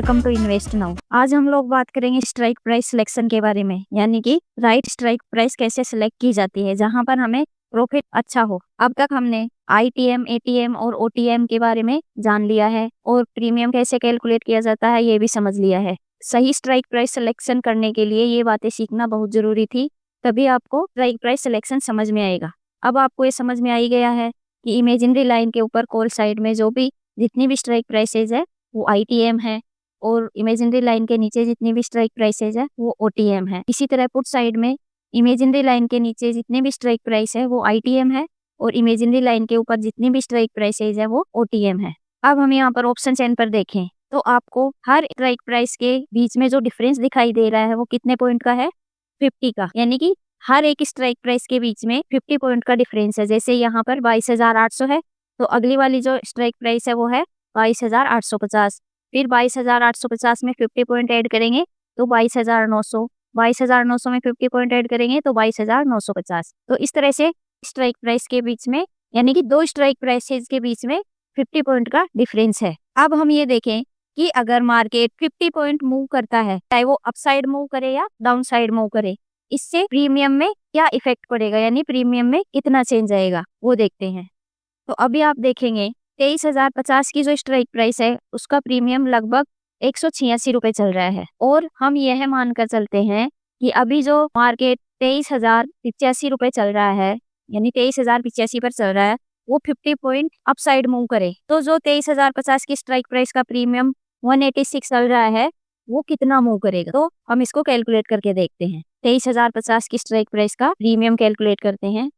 Welcome to invest now. आज हम लोग बात करेंगे स्ट्राइक प्राइस सिलेक्शन के बारे में, यानी कि राइट स्ट्राइक प्राइस कैसे सिलेक्ट की जाती है जहां पर हमें प्रॉफिट अच्छा हो। अब तक हमने आईटीएम, एटीएम और ओटीएम के बारे में जान लिया है और प्रीमियम कैसे कैलकुलेट किया जाता है ये भी समझ लिया है। सही स्ट्राइक प्राइस सिलेक्शन करने के लिए ये बातें सीखना बहुत जरूरी थी, तभी आपको स्ट्राइक प्राइस सिलेक्शन समझ में आएगा। अब आपको ये समझ में आ ही गया है कि इमेजिनरी लाइन के ऊपर कॉल साइड में जो भी जितनी भी स्ट्राइक प्राइसेज है वो आईटीएम है और इमेजिनरी लाइन के नीचे जितनी भी स्ट्राइक प्राइसेज है वो ओटीएम है। इसी तरह पुट साइड में इमेजिनरी लाइन के नीचे जितने भी स्ट्राइक प्राइस है वो आईटीएम है और इमेजिनरी लाइन के ऊपर जितनी भी स्ट्राइक प्राइसेज है वो ओटीएम है। अब हम यहाँ पर ऑप्शन चेन पर देखें तो आपको हर स्ट्राइक प्राइस के बीच में जो डिफरेंस दिखाई दे रहा है वो कितने पॉइंट का है? 50 का, यानी कि हर एक स्ट्राइक प्राइस के बीच में 50 पॉइंट का डिफरेंस है। जैसे यहाँ पर 22,800 है तो अगली वाली जो स्ट्राइक प्राइस है वो है 22,850। फिर 22,850 में 50 पॉइंट ऐड करेंगे तो 22,900, 22,900 में 50 पॉइंट ऐड करेंगे तो 22,950। तो इस तरह से स्ट्राइक प्राइस के बीच में, यानी कि दो स्ट्राइक प्राइसेस के बीच में 50 पॉइंट का डिफरेंस है। अब हम ये देखें कि अगर मार्केट 50 पॉइंट मूव करता है, चाहे वो अपसाइड मूव करे या डाउन साइड मूव करे, इससे प्रीमियम में क्या इफेक्ट पड़ेगा, यानी प्रीमियम में कितना चेंज आएगा वो देखते हैं। तो अभी आप देखेंगे 23,050 की जो स्ट्राइक प्राइस है उसका प्रीमियम लगभग 186 रुपए चल रहा है और हम यह मानकर चलते हैं कि अभी जो मार्केट 23,085 रुपए चल रहा है, यानी 23,085 पर चल रहा है, वो 50 पॉइंट अपसाइड मूव करे तो जो 23,050 की स्ट्राइक प्राइस का प्रीमियम 186 चल रहा है वो कितना मूव करेगा। तो हम इसको कैलकुलेट करके देखते हैं। 23,050 की स्ट्राइक प्राइस का प्रीमियम कैलकुलेट करते हैं।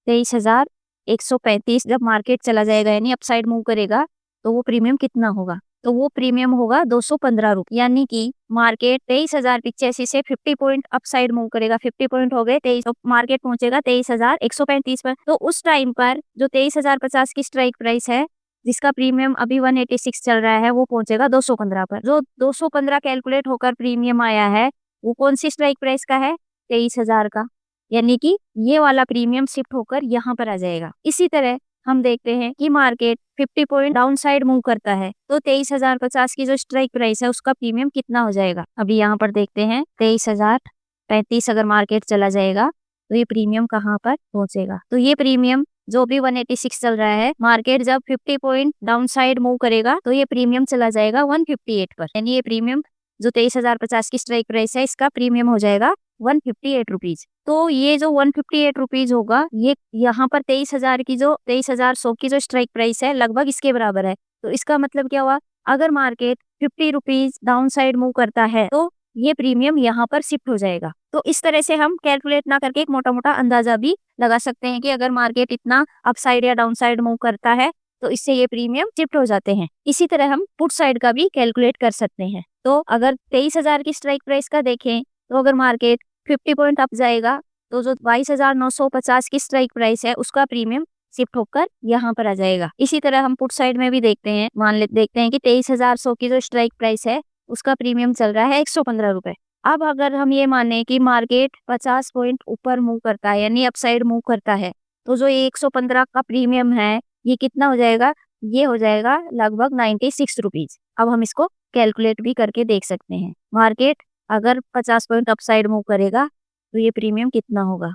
23,135 जब मार्केट चला जाएगा यानी अपसाइड मूव करेगा तो वो प्रीमियम कितना होगा? तो वो प्रीमियम होगा 215 रुपए, यानी कि मार्केट 23,085 से 50 पॉइंट अपसाइड मूव करेगा। 50 पॉइंट हो गए, 23 तो मार्केट पहुंचेगा 23,135 पर। तो उस टाइम पर जो 23,050 की स्ट्राइक प्राइस है जिसका प्रीमियम अभी 186 चल रहा है वो पहुंचेगा 215 पर। जो 215 कैलकुलेट होकर प्रीमियम आया है वो कौन सी स्ट्राइक प्राइस का है? 23,000 का, यानी कि ये वाला प्रीमियम शिफ्ट होकर यहाँ पर आ जाएगा। इसी तरह हम देखते हैं कि market 50 point down side move करता है तो 23,050 की जो स्ट्राइक प्राइस है उसका प्रीमियम कितना हो जाएगा? अभी यहाँ पर देखते हैं 23,035 अगर मार्केट चला जाएगा तो ये प्रीमियम कहाँ पर पहुंचेगा? तो ये प्रीमियम जो भी 186 चल रहा है, मार्केट जब 50 पॉइंट डाउन साइड मूव करेगा तो ये प्रीमियम चला जाएगा 158 पर, यानी ये प्रीमियम जो 23,050 की स्ट्राइक प्राइस है इसका प्रीमियम हो जाएगा 158 रुपीज। तो ये जो 158 रुपीज होगा ये यहाँ पर 23,100 की जो स्ट्राइक प्राइस है लगभग इसके बराबर है। तो इसका मतलब क्या हुआ? अगर market 50 rupees down side move करता है तो ये प्रीमियम यहाँ पर शिफ्ट हो जाएगा। तो इस तरह से हम कैलकुलेट ना करके एक मोटा मोटा अंदाजा भी लगा सकते हैं कि अगर मार्केट इतना अपसाइड या डाउन साइड मूव करता है तो इससे ये प्रीमियम शिफ्ट हो जाते हैं। इसी तरह हम पुट साइड का भी कैलकुलेट कर सकते हैं। तो अगर 23,000 की स्ट्राइक प्राइस का देखें तो अगर मार्केट 50 पॉइंट अप जाएगा तो जो 22,950 की स्ट्राइक प्राइस है उसका प्रीमियम शिफ्ट होकर यहाँ पर आ जाएगा। इसी तरह हम पुट साइड में भी देखते हैं, देखते हैं कि 23,100 की जो स्ट्राइक प्राइस है उसका प्रीमियम चल रहा है 115 रुपए। अब अगर हम ये माने कि मार्केट 50 पॉइंट ऊपर मूव करता है यानी अपसाइड मूव करता है तो जो 115 का प्रीमियम है ये कितना हो जाएगा? ये हो जाएगा लगभग 96 रुपीज। अब हम इसको कैलकुलेट भी करके देख सकते हैं। मार्केट अगर 50 पॉइंट अपसाइड मूव करेगा तो ये प्रीमियम कितना होगा?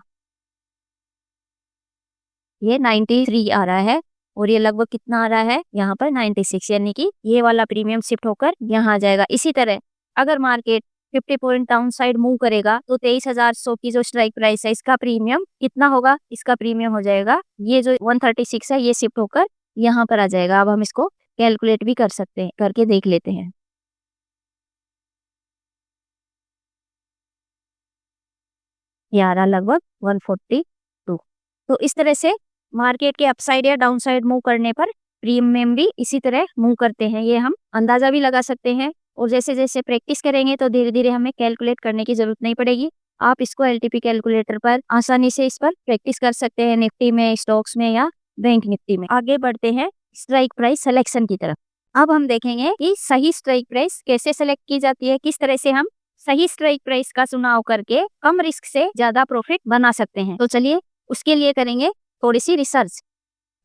ये 93 आ रहा है और ये लगभग कितना आ रहा है? यहाँ पर 96, यानी कि ये वाला प्रीमियम शिफ्ट होकर यहाँ आ जाएगा। इसी तरह अगर market 50 point down side move करेगा तो 23,100 की जो स्ट्राइक प्राइस है इसका प्रीमियम कितना होगा? इसका प्रीमियम हो जाएगा ये जो 136 है ये शिफ्ट होकर यहाँ पर आ जाएगा। अब हम इसको कैलकुलेट भी कर सकते हैं, करके देख लेते हैं। ये आ रहा लगभग 142। तो इस तरह से मार्केट के अपसाइड या डाउन साइड मूव करने पर प्रीमियम भी इसी तरह मूव करते हैं, ये हम अंदाजा भी लगा सकते हैं। और जैसे जैसे प्रैक्टिस करेंगे तो धीरे धीरे हमें कैलकुलेट करने की जरूरत नहीं पड़ेगी। आप इसको एलटीपी कैलकुलेटर पर आसानी से इस पर प्रैक्टिस कर सकते हैं, निफ्टी में, स्टॉक्स में या बैंक निफ्टी में। आगे बढ़ते हैं स्ट्राइक प्राइस सिलेक्शन की तरफ। अब हम देखेंगे कि सही स्ट्राइक प्राइस कैसे सेलेक्ट की जाती है, किस तरह से हम सही स्ट्राइक प्राइस का चुनाव करके कम रिस्क से ज्यादा प्रॉफिट बना सकते हैं। तो चलिए उसके लिए करेंगे थोड़ी सी रिसर्च।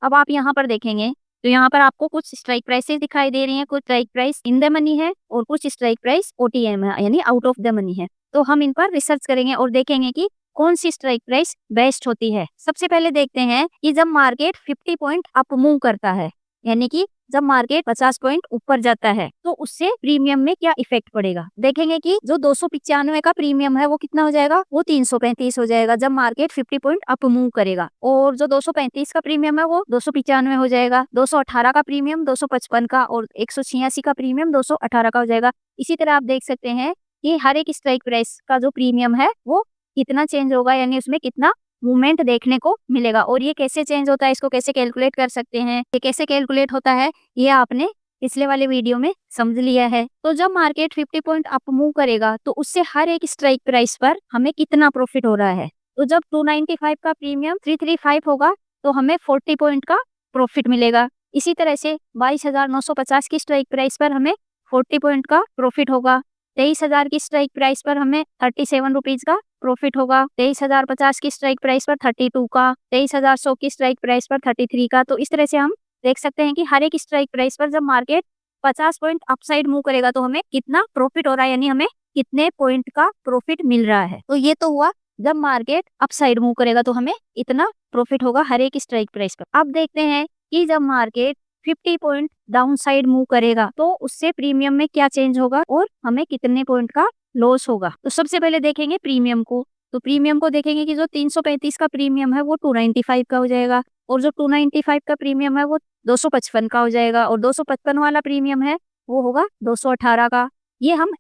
अब आप यहाँ पर देखेंगे तो यहाँ पर आपको कुछ स्ट्राइक प्राइसेस दिखाई दे रही हैं, कुछ strike price in the money है और कुछ स्ट्राइक प्राइस ओटीएम है यानी आउट ऑफ द मनी है। तो हम इन पर रिसर्च करेंगे और देखेंगे कि कौन सी स्ट्राइक प्राइस बेस्ट होती है। सबसे पहले देखते हैं कि जब मार्केट 50 पॉइंट अप मूव करता है, यानी कि जब मार्केट 50 पॉइंट ऊपर जाता है तो उससे प्रीमियम में क्या इफेक्ट पड़ेगा। देखेंगे कि जो 295 का प्रीमियम है वो कितना हो जाएगा, वो 335 हो जाएगा जब मार्केट 50 पॉइंट अप मूव करेगा। और जो 235 का प्रीमियम है वो 295 हो जाएगा। 218 का प्रीमियम 255 का और 186 का प्रीमियम 218 का हो जाएगा। इसी तरह आप देख सकते हैं कि हर एक स्ट्राइक प्राइस का जो प्रीमियम है वो कितना चेंज होगा, यानी उसमें कितना मूवमेंट देखने को मिलेगा। और ये कैसे चेंज होता है, इसको कैसे कैलकुलेट कर सकते हैं, ये कैसे कैलकुलेट होता है, ये आपने पिछले वाले वीडियो में समझ लिया है। तो जब मार्केट 50 पॉइंट अप मूव करेगा तो उससे हर एक स्ट्राइक प्राइस पर हमें कितना प्रॉफिट हो रहा है। तो जब 295 का प्रीमियम 335 होगा तो हमें 40 पॉइंट का प्रॉफिट मिलेगा। इसी तरह से 22,950 की स्ट्राइक प्राइस पर हमें 40 पॉइंट का प्रॉफिट होगा। 23,000 की स्ट्राइक प्राइस पर हमें 37 रुपीज का प्रॉफिट होगा। 23,050 की स्ट्राइक प्राइस पर 32 का, 23,100 की स्ट्राइक प्राइस पर 33 का। तो इस तरह से हम देख सकते हैं कि हर एक स्ट्राइक प्राइस पर जब मार्केट 50 पॉइंट अपसाइड मूव करेगा तो हमें कितना प्रॉफिट हो रहा है, यानी हमें कितने पॉइंट का प्रॉफिट मिल रहा है। तो ये तो हुआ जब मार्केट अपसाइड मूव करेगा तो हमें इतना प्रॉफिट होगा हर एक स्ट्राइक प्राइस पर। अब देखते हैं कि जब market 50 point down side move करेगा तो उससे प्रीमियम में क्या चेंज होगा और हमें कितने पॉइंट का लॉस होगा। तो सबसे पहले देखेंगे प्रीमियम को। तो प्रीमियम को देखेंगे कि जो 335 का प्रीमियम है वो 295 का हो जाएगा और जो 295 का प्रीमियम है वो 255 का हो जाएगा और 255 वाला प्रीमियम है वो होगा 218 का। ये हम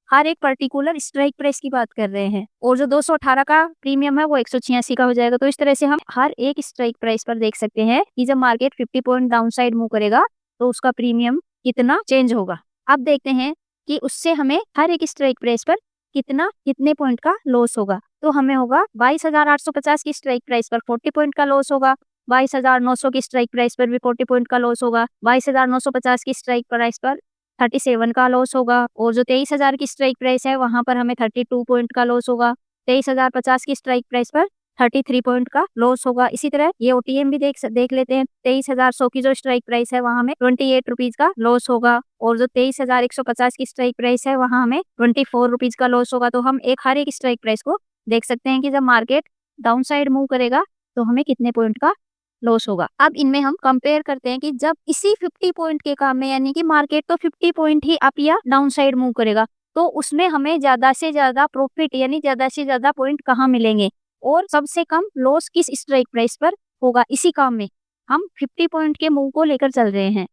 हर एक पर्टिकुलर स्ट्राइक प्राइस की बात कर रहे हैं। और जो 218 का प्रीमियम है वो 186 का हो जाएगा। तो इस तरह से हम हर एक स्ट्राइक प्राइस पर देख सकते हैं कि जब market 50 point down side move करेगा तो उसका प्रीमियम कितना चेंज होगा। अब देखते हैं कि उससे हमें हर एक स्ट्राइक प्राइस पर कितने पॉइंट का लॉस होगा। तो हमें होगा 22,850 की स्ट्राइक प्राइस पर 40 पॉइंट का लॉस होगा। 22,900 की स्ट्राइक प्राइस पर भी 40 पॉइंट का लॉस होगा। 22,950 की स्ट्राइक प्राइस पर 37 का लॉस होगा और जो 23,000 की स्ट्राइक प्राइस है वहां पर हमें 32 पॉइंट का लॉस होगा। 23,050 की स्ट्राइक प्राइस पर 33 पॉइंट का लॉस होगा। इसी तरह ये ओटीएम भी देख लेते हैं। 23,100 की जो स्ट्राइक प्राइस है वहां हमें 28 रुपीज का लॉस होगा और जो 23,150 की स्ट्राइक प्राइस है वहां हमें 24 रुपीज का लॉस होगा। तो हम हर एक स्ट्राइक प्राइस को देख सकते हैं कि जब मार्केट डाउन साइड मूव करेगा तो हमें कितने पॉइंट का लॉस होगा। अब इनमें हम कंपेयर करते हैं कि जब इसी 50 पॉइंट के काम में, यानी कि मार्केट तो 50 पॉइंट ही अप या डाउन साइड मूव करेगा, तो उसमें हमें ज्यादा से ज्यादा प्रॉफिट यानी ज्यादा से ज्यादा पॉइंट कहाँ मिलेंगे और सबसे कम लॉस किस स्ट्राइक प्राइस पर होगा। इसी काम में हम 50 पॉइंट के मूव को लेकर चल रहे हैं।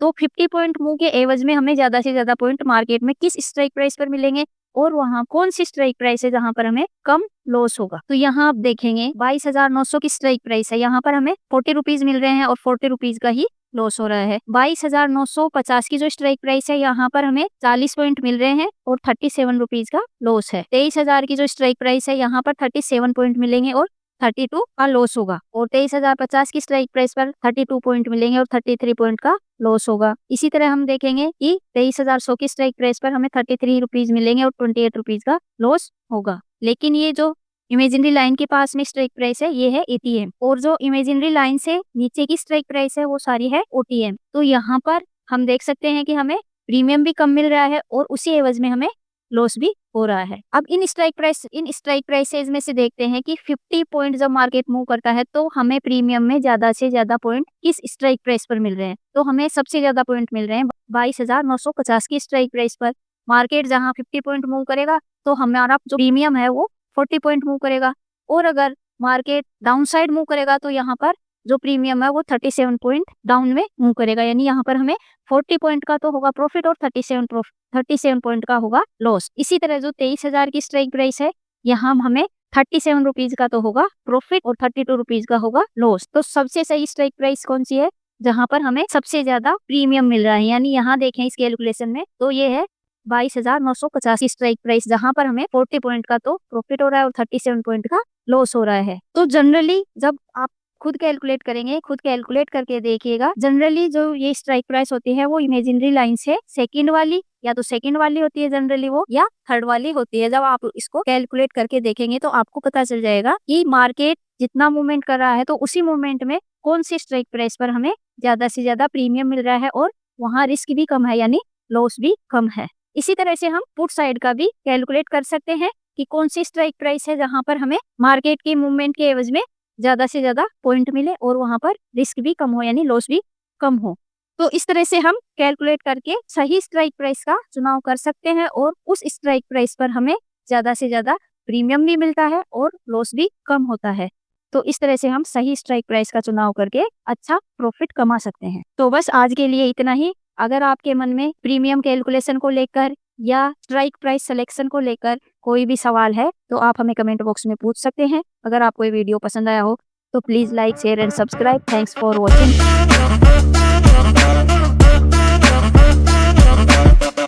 तो 50 पॉइंट मूव के एवज में हमें ज्यादा से ज्यादा पॉइंट मार्केट में किस स्ट्राइक प्राइस पर मिलेंगे और वहाँ कौन सी स्ट्राइक प्राइस है जहाँ पर हमें कम लॉस होगा। तो यहाँ आप देखेंगे 22,900 की स्ट्राइक प्राइस है, यहाँ पर हमें 40 रुपीज मिल रहे हैं और 40 रुपीज का ही लॉस हो रहा है। 22,950 की जो स्ट्राइक प्राइस है यहाँ पर हमें 40 पॉइंट मिल रहे हैं और 37 रुपीज का लॉस है। 23,000 की जो स्ट्राइक प्राइस है यहाँ पर 37 पॉइंट मिलेंगे और 32 का लॉस होगा और 23,050 की स्ट्राइक प्राइस पर 32 पॉइंट मिलेंगे और 33 पॉइंट का लॉस होगा। इसी तरह हम देखेंगे कि 23,100 की स्ट्राइक प्राइस पर हमें 33 रुपीज मिलेंगे और 28 रुपीज का लॉस होगा। लेकिन ये जो इमेजिनरी लाइन के पास में स्ट्राइक प्राइस है ये है एटीएम और जो इमेजिनरी लाइन से नीचे की स्ट्राइक प्राइस है वो सारी है ओटीएम। तो यहाँ पर हम देख सकते हैं कि हमें प्रीमियम भी कम मिल रहा है और उसी एवज में हमें लॉस भी हो रहा है। अब इन स्ट्राइक प्राइसेज में से देखते हैं कि 50 पॉइंट जब मार्केट मूव करता है तो हमें प्रीमियम में ज्यादा से ज्यादा पॉइंट किस स्ट्राइक प्राइस पर मिल रहे हैं। तो हमें सबसे ज्यादा पॉइंट मिल रहे हैं 22,950 की स्ट्राइक प्राइस पर। मार्केट जहां 50 पॉइंट मूव करेगा तो हमारा जो प्रीमियम है वो 40 पॉइंट मूव करेगा और अगर मार्केट डाउन साइड मूव करेगा तो यहाँ पर जो प्रीमियम है वो 37 पॉइंट डाउन में मूव करेगा, यानी यहाँ पर हमें 40 पॉइंट का तो होगा प्रॉफिट और 37 पॉइंट का होगा लॉस। इसी तरह जो 23,000 की स्ट्राइक प्राइस है यहाँ हमें 37 रुपीज का तो होगा प्रॉफिट और 32 रुपीज का होगा लॉस। तो सबसे सही स्ट्राइक प्राइस कौन सी है जहाँ पर हमें सबसे ज्यादा प्रीमियम मिल रहा है, यानी यहाँ देखें इस कैलकुलेशन में तो ये है 22,950 की स्ट्राइक प्राइस जहाँ पर हमें 40 पॉइंट का तो प्रॉफिट हो रहा है और 37 पॉइंट का लॉस हो रहा है। तो जनरली जब आप खुद कैलकुलेट करेंगे, खुद कैलकुलेट करके देखिएगा, जनरली जो ये स्ट्राइक प्राइस होती है वो इमेजिनरी लाइन से सेकंड वाली या तो सेकंड वाली होती है जनरली वो, या थर्ड वाली होती है। जब आप इसको कैलकुलेट करके देखेंगे तो आपको पता चल जाएगा कि मार्केट जितना मूवमेंट कर रहा है तो उसी मूवमेंट में कौन सी स्ट्राइक प्राइस पर हमें ज्यादा से ज्यादा प्रीमियम मिल रहा है और वहाँ रिस्क भी कम है, यानी लॉस भी कम है। इसी तरह से हम पुट साइड का भी कैलकुलेट कर सकते हैं कि कौन सी स्ट्राइक प्राइस है जहां पर हमें मार्केट की मूवमेंट के एवज में ज्यादा से ज्यादा पॉइंट मिले और वहां पर रिस्क भी कम हो, यानी लॉस भी कम हो। तो इस तरह से हम कैलकुलेट करके सही स्ट्राइक प्राइस का चुनाव कर सकते हैं और उस स्ट्राइक प्राइस पर हमें ज्यादा से ज्यादा प्रीमियम भी मिलता है और लॉस भी कम होता है। तो इस तरह से हम सही स्ट्राइक प्राइस का चुनाव करके अच्छा प्रॉफिट कमा सकते हैं। तो बस आज के लिए इतना ही। अगर आपके मन में प्रीमियम कैलकुलेशन को लेकर या स्ट्राइक प्राइस सिलेक्शन को लेकर कोई भी सवाल है तो आप हमें कमेंट बॉक्स में पूछ सकते हैं। अगर आपको ये वीडियो पसंद आया हो तो please like, share and subscribe. Thanks for watching.